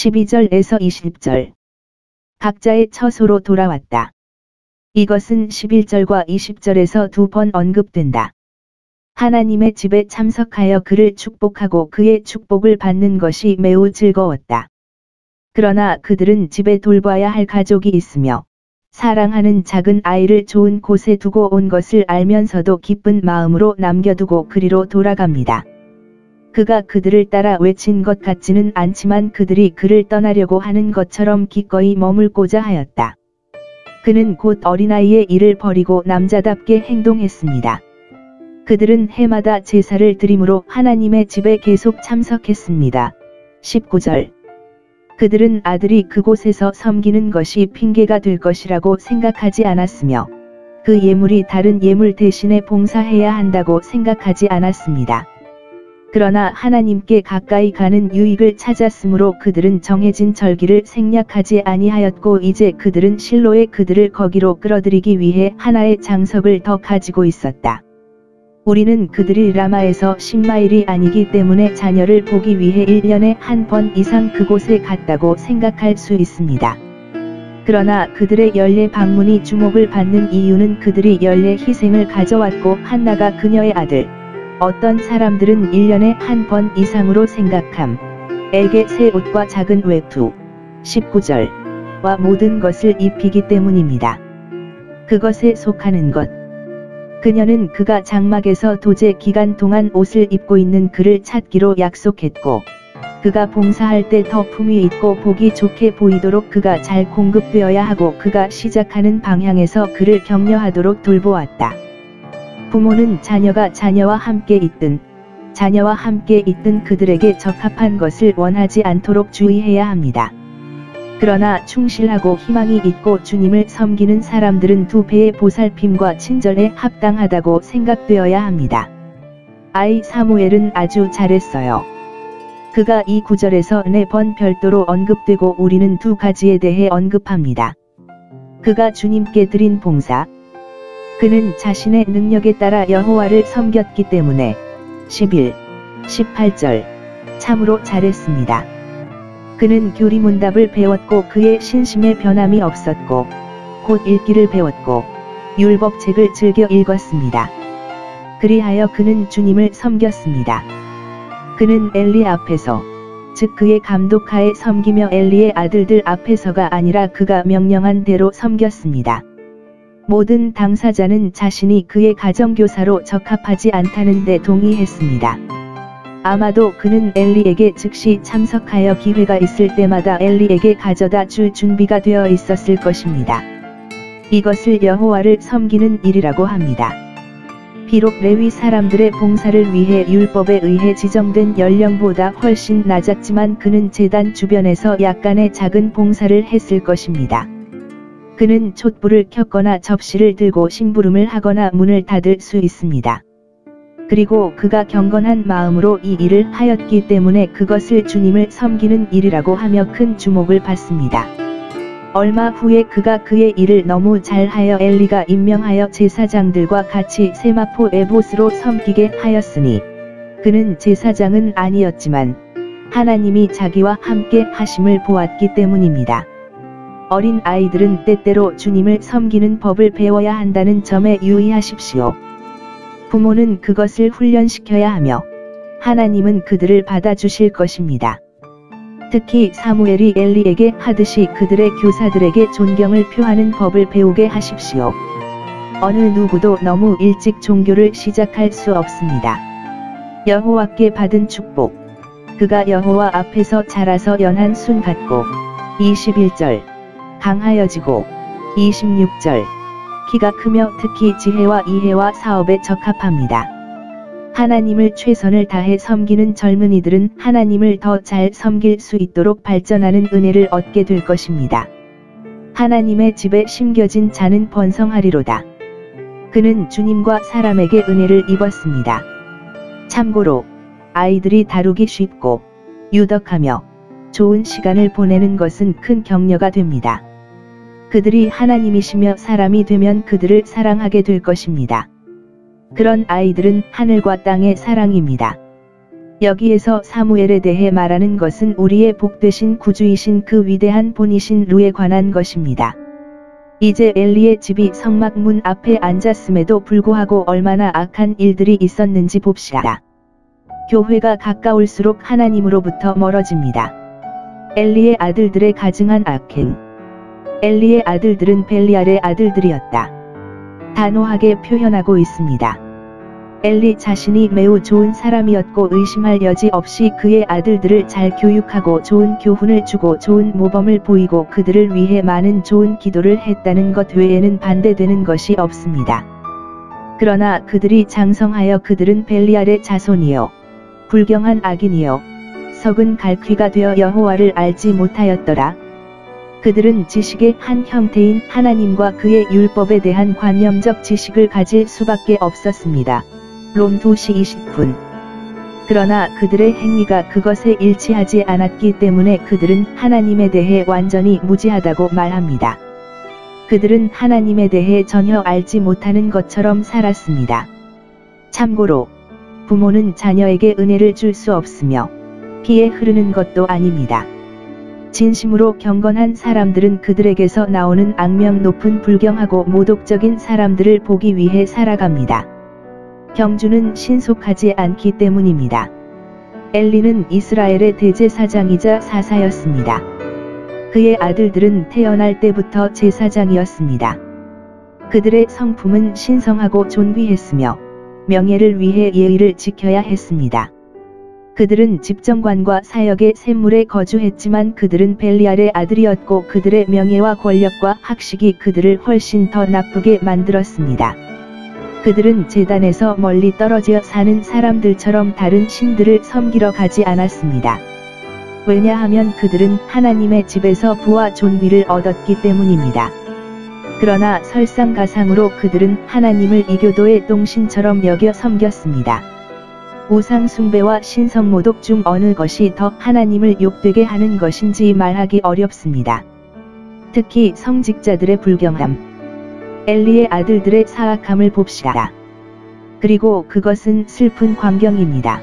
12절에서 20절. 각자의 처소로 돌아왔다. 이것은 11절과 20절에서 2번 언급된다. 하나님의 집에 참석하여 그를 축복하고 그의 축복을 받는 것이 매우 즐거웠다. 그러나 그들은 집에 돌봐야 할 가족이 있으며 사랑하는 작은 아이를 좋은 곳에 두고 온 것을 알면서도 기쁜 마음으로 남겨두고 그리로 돌아갑니다. 그가 그들을 따라 외친 것 같지는 않지만 그들이 그를 떠나려고 하는 것처럼 기꺼이 머물고자 하였다. 그는 곧 어린아이의 일을 버리고 남자답게 행동했습니다. 그들은 해마다 제사를 드림으로 하나님의 집에 계속 참석했습니다. 19절. 그들은 아들이 그곳에서 섬기는 것이 핑계가 될 것이라고 생각하지 않았으며 그 예물이 다른 예물 대신에 봉사해야 한다고 생각하지 않았습니다. 그러나 하나님께 가까이 가는 유익을 찾았으므로 그들은 정해진 절기를 생략하지 아니하였고 이제 그들은 실로에 그들을 거기로 끌어들이기 위해 하나의 장석을 더 가지고 있었다. 우리는 그들이 라마에서 10마일이 아니기 때문에 자녀를 보기 위해 1년에 한 번 이상 그곳에 갔다고 생각할 수 있습니다. 그러나 그들의 연례 방문이 주목을 받는 이유는 그들이 연례 희생을 가져왔고 한나가 그녀의 아들, 어떤 사람들은 1년에 한 번 이상으로 생각함, 에게 새 옷과 작은 외투, 19절과 모든 것을 입히기 때문입니다. 그것에 속하는 것. 그녀는 그가 장막에서 도제 기간 동안 옷을 입고 있는 그를 찾기로 약속했고 그가 봉사할 때 더 품위 있고 보기 좋게 보이도록 그가 잘 공급되어야 하고 그가 시작하는 방향에서 그를 격려하도록 돌보았다. 부모는 자녀와 함께 있든 그들에게 적합한 것을 원하지 않도록 주의해야 합니다. 그러나 충실하고 희망이 있고 주님을 섬기는 사람들은 2배의 보살핌과 친절에 합당하다고 생각되어야 합니다. 아이 사무엘은 아주 잘했어요. 그가 이 구절에서 4번 별도로 언급되고 우리는 2가지에 대해 언급합니다. 그가 주님께 드린 봉사. 그는 자신의 능력에 따라 여호와를 섬겼기 때문에 11, 18절 참으로 잘했습니다. 그는 교리문답을 배웠고 그의 신심에 변함이 없었고 곧 읽기를 배웠고 율법책을 즐겨 읽었습니다. 그리하여 그는 주님을 섬겼습니다. 그는 엘리 앞에서, 즉 그의 감독하에 섬기며 엘리의 아들들 앞에서가 아니라 그가 명령한 대로 섬겼습니다. 모든 당사자는 자신이 그의 가정교사로 적합하지 않다는 데 동의했습니다. 아마도 그는 엘리에게 즉시 참석하여 기회가 있을 때마다 엘리에게 가져다 줄 준비가 되어 있었을 것입니다. 이것을 여호와를 섬기는 일이라고 합니다. 비록 레위 사람들의 봉사를 위해 율법에 의해 지정된 연령보다 훨씬 낮았지만 그는 제단 주변에서 약간의 작은 봉사를 했을 것입니다. 그는 촛불을 켰거나 접시를 들고 심부름을 하거나 문을 닫을 수 있습니다. 그리고 그가 경건한 마음으로 이 일을 하였기 때문에 그것을 주님을 섬기는 일이라고 하며 큰 주목을 받습니다. 얼마 후에 그가 그의 일을 너무 잘하여 엘리가 임명하여 제사장들과 같이 세마포 에봇으로 섬기게 하였으니 그는 제사장은 아니었지만 하나님이 자기와 함께 하심을 보았기 때문입니다. 어린 아이들은 때때로 주님을 섬기는 법을 배워야 한다는 점에 유의하십시오. 부모는 그것을 훈련시켜야 하며 하나님은 그들을 받아주실 것입니다. 특히 사무엘이 엘리에게 하듯이 그들의 교사들에게 존경을 표하는 법을 배우게 하십시오. 어느 누구도 너무 일찍 종교를 시작할 수 없습니다. 여호와께 받은 축복. 그가 여호와 앞에서 자라서 연한 순 같고 21절 강하여지고 26절 키가 크며 특히 지혜와 이해와 사업에 적합합니다. 하나님을 최선을 다해 섬기는 젊은이들은 하나님을 더 잘 섬길 수 있도록 발전하는 은혜를 얻게 될 것입니다. 하나님의 집에 심겨진 자는 번성하리로다. 그는 주님과 사람에게 은혜를 입었습니다. 참고로 아이들이 다루기 쉽고 유덕하며 좋은 시간을 보내는 것은 큰 격려가 됩니다. 그들이 하나님이시며 사람이 되면 그들을 사랑하게 될 것입니다. 그런 아이들은 하늘과 땅의 사랑입니다. 여기에서 사무엘에 대해 말하는 것은 우리의 복되신 구주이신 그 위대한 본이신 루에 관한 것입니다. 이제 엘리의 집이 성막 문 앞에 앉았음에도 불구하고 얼마나 악한 일들이 있었는지 봅시다. 교회가 가까울수록 하나님으로부터 멀어집니다. 엘리의 아들들의 가증한 악행. 엘리의 아들들은 벨리알의 아들들이었다. 단호하게 표현하고 있습니다. 엘리 자신이 매우 좋은 사람이었고 의심할 여지 없이 그의 아들들을 잘 교육하고 좋은 교훈을 주고 좋은 모범을 보이고 그들을 위해 많은 좋은 기도를 했다는 것 외에는 반대되는 것이 없습니다. 그러나 그들이 장성하여 그들은 벨리알의 자손이요 불경한 악인이요 석은 갈퀴가 되어 여호와를 알지 못하였더라. 그들은 지식의 한 형태인 하나님과 그의 율법에 대한 관념적 지식을 가질 수밖에 없었습니다. 롬 2시 20분. 그러나 그들의 행위가 그것에 일치하지 않았기 때문에 그들은 하나님에 대해 완전히 무지하다고 말합니다. 그들은 하나님에 대해 전혀 알지 못하는 것처럼 살았습니다. 참고로 부모는 자녀에게 은혜를 줄 수 없으며 피에 흐르는 것도 아닙니다. 진심으로 경건한 사람들은 그들에게서 나오는 악명 높은 불경하고 모독적인 사람들을 보기 위해 살아갑니다. 경주는 신속하지 않기 때문입니다. 엘리는 이스라엘의 대제사장이자 사사였습니다. 그의 아들들은 태어날 때부터 제사장이었습니다. 그들의 성품은 신성하고 존귀했으며 명예를 위해 예의를 지켜야 했습니다. 그들은 집정관과 사역의 샘물에 거주했지만 그들은 벨리알의 아들이었고 그들의 명예와 권력과 학식이 그들을 훨씬 더 나쁘게 만들었습니다. 그들은 제단에서 멀리 떨어져 사는 사람들처럼 다른 신들을 섬기러 가지 않았습니다. 왜냐하면 그들은 하나님의 집에서 부와 존귀를 얻었기 때문입니다. 그러나 설상가상으로 그들은 하나님을 이교도의 똥신처럼 여겨 섬겼습니다. 우상 숭배와 신성 모독 중 어느 것이 더 하나님을 욕되게 하는 것인지 말하기 어렵습니다. 특히 성직자들의 불경함. 엘리의 아들들의 사악함을 봅시다. 그리고 그것은 슬픈 광경입니다.